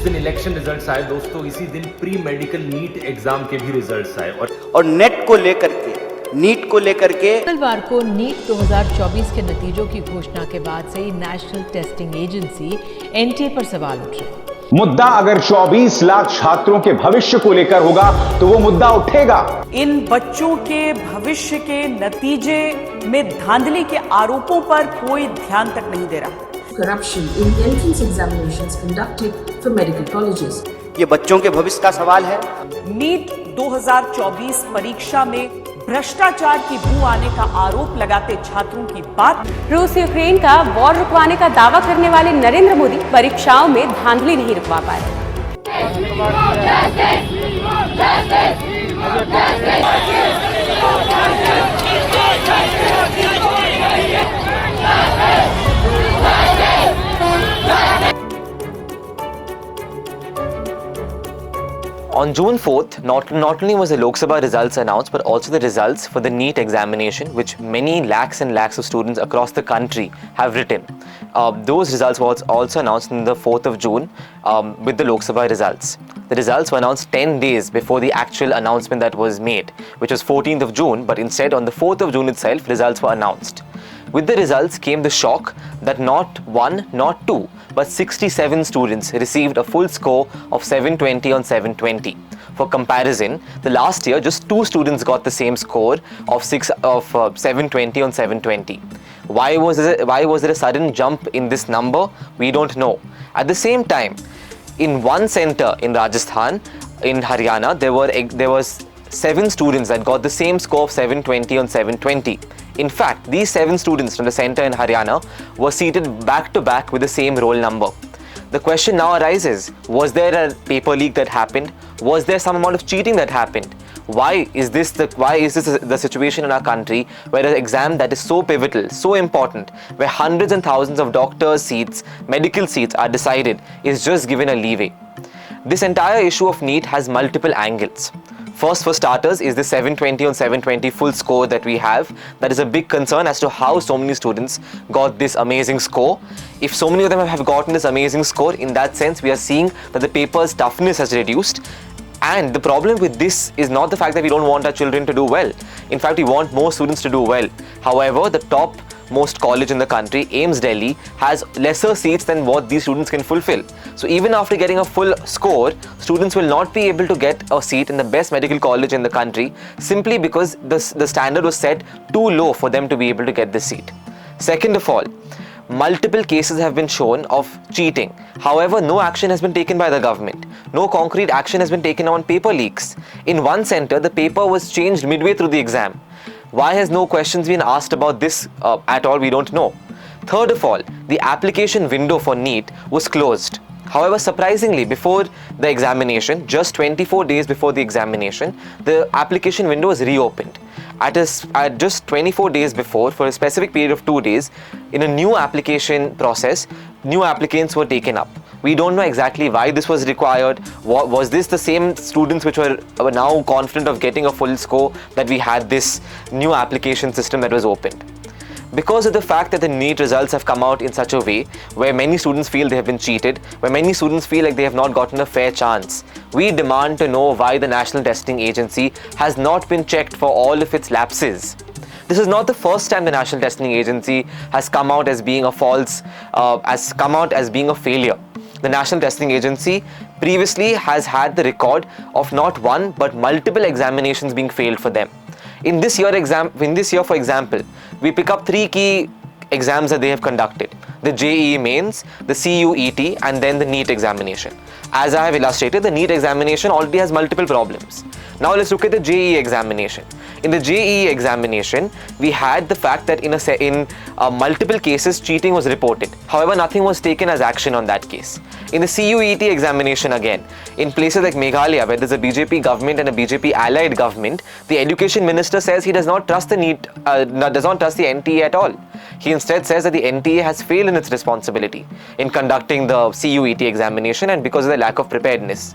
जिस दिन election results आए दोस्तों, इसी दिन प्री मेडिकल नीट एग्जाम के भी रिजल्ट्स आए और नीट को लेकर के मंगलवार को नीट 2024 के नतीजों की घोषणा के बाद से ही नेशनल टेस्टिंग एजेंसी एनटीए पर सवाल उठ रहे हैं। मुद्दा अगर 24 लाख छात्रों के भविष्य को लेकर होगा तो वो मुद्दा उठेगा। इन बच्चों के भविष्य के नतीजे में धांधली के आरोपों पर कोई ध्यान तक नहीं दे रहा। Corruption in entrance examinations conducted for medical colleges. ये बच्चों के भविष्य का सवाल है। नीट 2024 परीक्षा में भ्रष्टाचार की बू आने का आरोप लगाते छात्रों की बात। रूस यूक्रेन का वॉर रुकवाने का दावा करने वाले नरेंद्र मोदी परीक्षाओं में धांधली नहीं रुकवा पाए। On June 4th, not only was the Lok Sabha results announced, but also the results for the NEET examination, which many lakhs and lakhs of students across the country have written. Those results were also announced on the 4th of June with the Lok Sabha results. The results were announced 10 days before the actual announcement that was made, which was 14th of June, but instead on the 4th of June itself, results were announced. With the results came the shock that not one, not two, but 67 students received a full score of 720 on 720. For comparison, the last year just 2 students got the same score of 720 on 720. Why was there a sudden jump in this number? We don't know. At the same time, in one center in Rajasthan, in Haryana, there was 7 students that got the same score of 720 on 720. In fact, these 7 students from the center in Haryana were seated back to back with the same roll number. The question now arises, was there a paper leak that happened? Was there some amount of cheating that happened? Why is this the situation in our country where an exam that is so pivotal, so important, where hundreds and thousands of doctors' seats, medical seats are decided, is just given a leeway? This entire issue of NEET has multiple angles. First, for starters, is the 720 on 720 full score that we have. That is a big concern as to how so many students got this amazing score. If so many of them have gotten this amazing score, in that sense, we are seeing that the paper's toughness has reduced. And the problem with this is not the fact that we don't want our children to do well. In fact, we want more students to do well. However, the top most college in the country, AIIMS Delhi, has lesser seats than what these students can fulfill. So even after getting a full score, students will not be able to get a seat in the best medical college in the country simply because the standard was set too low for them to be able to get this seat. Second of all, multiple cases have been shown of cheating. However, no action has been taken by the government. No concrete action has been taken on paper leaks. In one center, the paper was changed midway through the exam. Why has no questions been asked about this at all? We don't know. Third of all, the application window for NEET was closed. However, surprisingly, before the examination, just 24 days before the examination, the application window was reopened. At just 24 days before, for a specific period of 2 days, in a new application process, new applicants were taken up. We don't know exactly why this was required. Was this the same students which were now confident of getting a full score that we had this new application system that was opened? Because of the fact that the NEET results have come out in such a way where many students feel they have been cheated, where many students feel like they have not gotten a fair chance, we demand to know why the National Testing Agency has not been checked for all of its lapses. This is not the first time the National Testing Agency has come out as being a failure. The National Testing Agency previously has had the record of not one but multiple examinations being failed for them. In this year, for example, we pick up 3 key exams that they have conducted: the JEE mains, the CUET, and then the NEET examination. As I have illustrated, the NEET examination already has multiple problems. Now let's look at the JEE examination. In the JEE examination, we had the fact that in multiple cases cheating was reported. However, nothing was taken as action on that case. In the CUET examination again, in places like Meghalaya, where there's a BJP government and a BJP allied government, the education minister says he does not trust the NTA at all. He instead says that the NTA has failed in its responsibility in conducting the CUET examination and because of the lack of preparedness.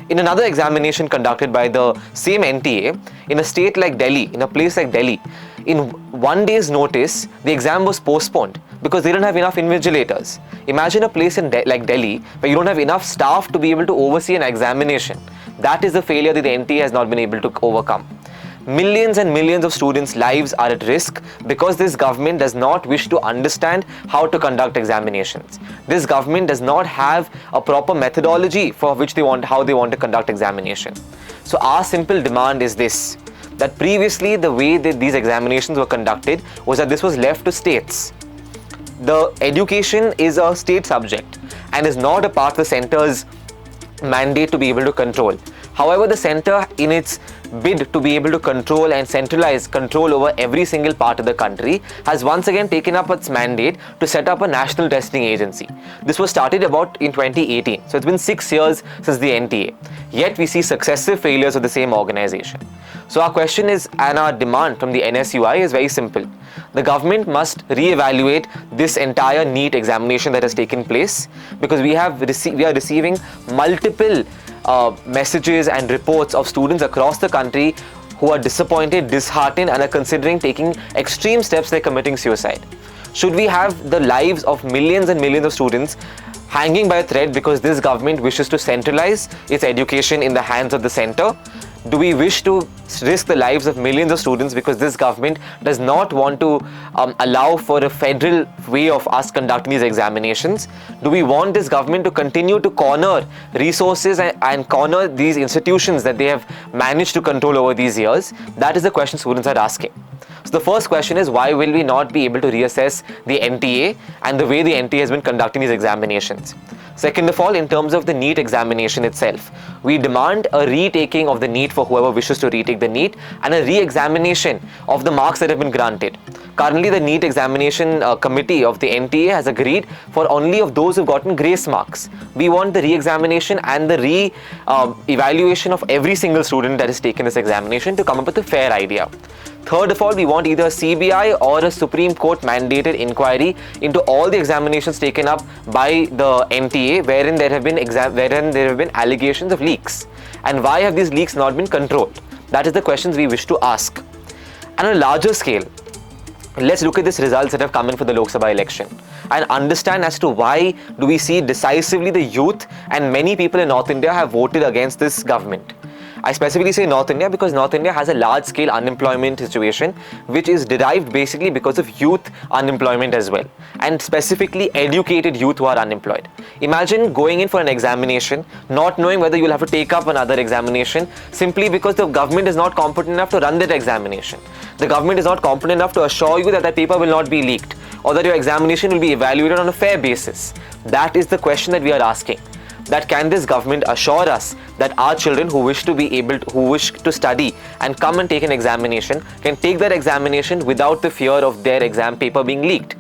In another examination conducted by the same NTA, in a state like Delhi, in a place like Delhi, in 1 day's notice, the exam was postponed because they didn't have enough invigilators. Imagine a place like Delhi where you don't have enough staff to be able to oversee an examination. That is the failure that the NTA has not been able to overcome. Millions and millions of students' lives are at risk because this government does not wish to understand how to conduct examinations. This government does not have a proper methodology for how they want to conduct examination. So our simple demand is this, that previously the way that these examinations were conducted was that this was left to states. The education is a state subject and is not a part of the centre's mandate to be able to control. However, the centre, in its bid to be able to control and centralize control over every single part of the country, has once again taken up its mandate to set up a national testing agency. This was started about in 2018, so it's been 6 years since the NTA. Yet we see successive failures of the same organization. So our question is, and our demand from the NSUI is very simple. The government must re-evaluate this entire NEET examination that has taken place, because we are receiving multiple messages and reports of students across the country who are disappointed, disheartened, and are considering taking extreme steps like committing suicide. Should we have the lives of millions and millions of students hanging by a thread because this government wishes to centralize its education in the hands of the centre? Do we wish to risk the lives of millions of students because this government does not want to allow for a federal way of us conducting these examinations? Do we want this government to continue to corner resources and corner these institutions that they have managed to control over these years? That is the question students are asking. So the first question is, why will we not be able to reassess the NTA and the way the NTA has been conducting these examinations? Second of all, in terms of the NEET examination itself, we demand a retaking of the NEET for whoever wishes to retake the NEET and a re-examination of the marks that have been granted. Currently, the NEET examination committee of the NTA has agreed for only of those who've gotten grace marks. We want the re-examination and the re-evaluation of every single student that has taken this examination to come up with a fair idea. Third of all, we want either a CBI or a Supreme Court mandated inquiry into all the examinations taken up by the NTA wherein there have been allegations of leaks. And why have these leaks not been controlled? That is the questions we wish to ask. And on a larger scale, let's look at these results that have come in for the Lok Sabha election and understand as to why do we see decisively the youth and many people in North India have voted against this government. I specifically say North India because North India has a large-scale unemployment situation which is derived basically because of youth unemployment as well, and specifically educated youth who are unemployed. Imagine going in for an examination, not knowing whether you'll have to take up another examination simply because the government is not competent enough to run that examination. The government is not competent enough to assure you that that paper will not be leaked or that your examination will be evaluated on a fair basis. That is the question that we are asking. That can this government assure us that our children who wish to study and come and take an examination can take that examination without the fear of their exam paper being leaked,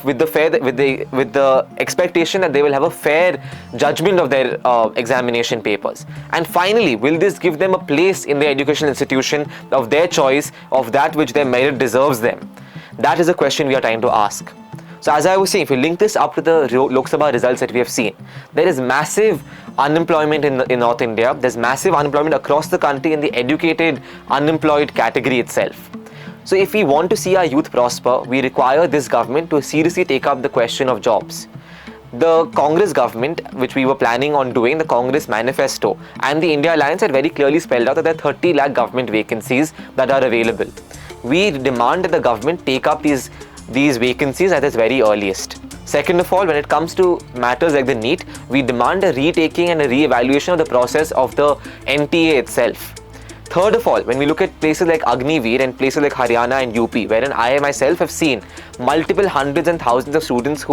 with the expectation that they will have a fair judgment of their examination papers. And finally, will this give them a place in the educational institution of their choice, of that which their merit deserves them? That is a question we are trying to ask. So as I was saying, if you link this up to the Lok Sabha results that we have seen, there is massive unemployment in North India. There's massive unemployment across the country in the educated unemployed category itself. So if we want to see our youth prosper, we require this government to seriously take up the question of jobs. The Congress government, which we were planning on doing, the Congress manifesto and the India Alliance had very clearly spelled out that there are 30 lakh government vacancies that are available. We demand that the government take up these vacancies at its very earliest. Second of all, when it comes to matters like the NEET, we demand a retaking and a re-evaluation of the process of the NTA itself. Third of all, when we look at places like Agniveer and places like Haryana and UP, wherein I myself have seen multiple hundreds and thousands of students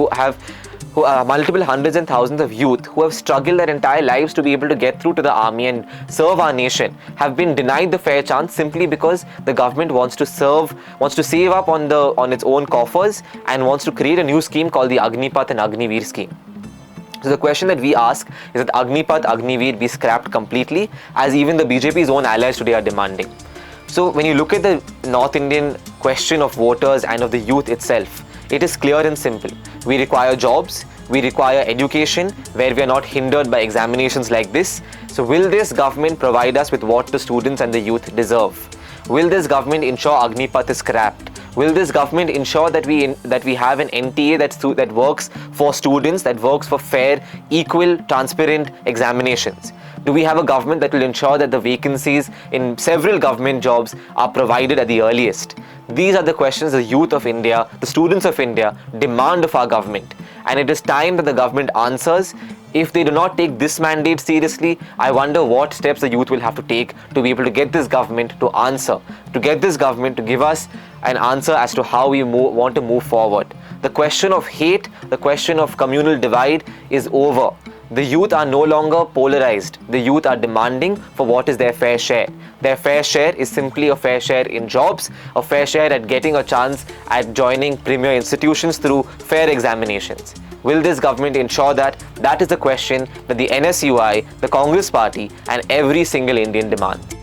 multiple hundreds and thousands of youth who have struggled their entire lives to be able to get through to the army and serve our nation, have been denied the fair chance simply because the government wants to save up on its own coffers and wants to create a new scheme called the Agnipath and Agniveer scheme. So the question that we ask is that Agnipath, Agniveer be scrapped completely, as even the BJP's own allies today are demanding. So when you look at the North Indian question of voters and of the youth itself, it is clear and simple. We require jobs, We require education where we are not hindered by examinations like this. So will this government provide us with what the students and the youth deserve? Will this government ensure Agnipath is scrapped? Will this government ensure that we have an NTA that works for students, that works for fair, equal, transparent examinations? Do we have a government that will ensure that the vacancies in several government jobs are provided at the earliest? These are the questions the youth of India, the students of India demand of our government. And it is time that the government answers. If they do not take this mandate seriously, I wonder what steps the youth will have to take to be able to get this government to answer, to get this government to give us an answer as to how we want to move forward. The question of hate, the question of communal divide is over. The youth are no longer polarized. The youth are demanding for what is their fair share. Their fair share is simply a fair share in jobs, a fair share at getting a chance at joining premier institutions through fair examinations. Will this government ensure that? That is the question that the NSUI, the Congress Party, and every single Indian demands.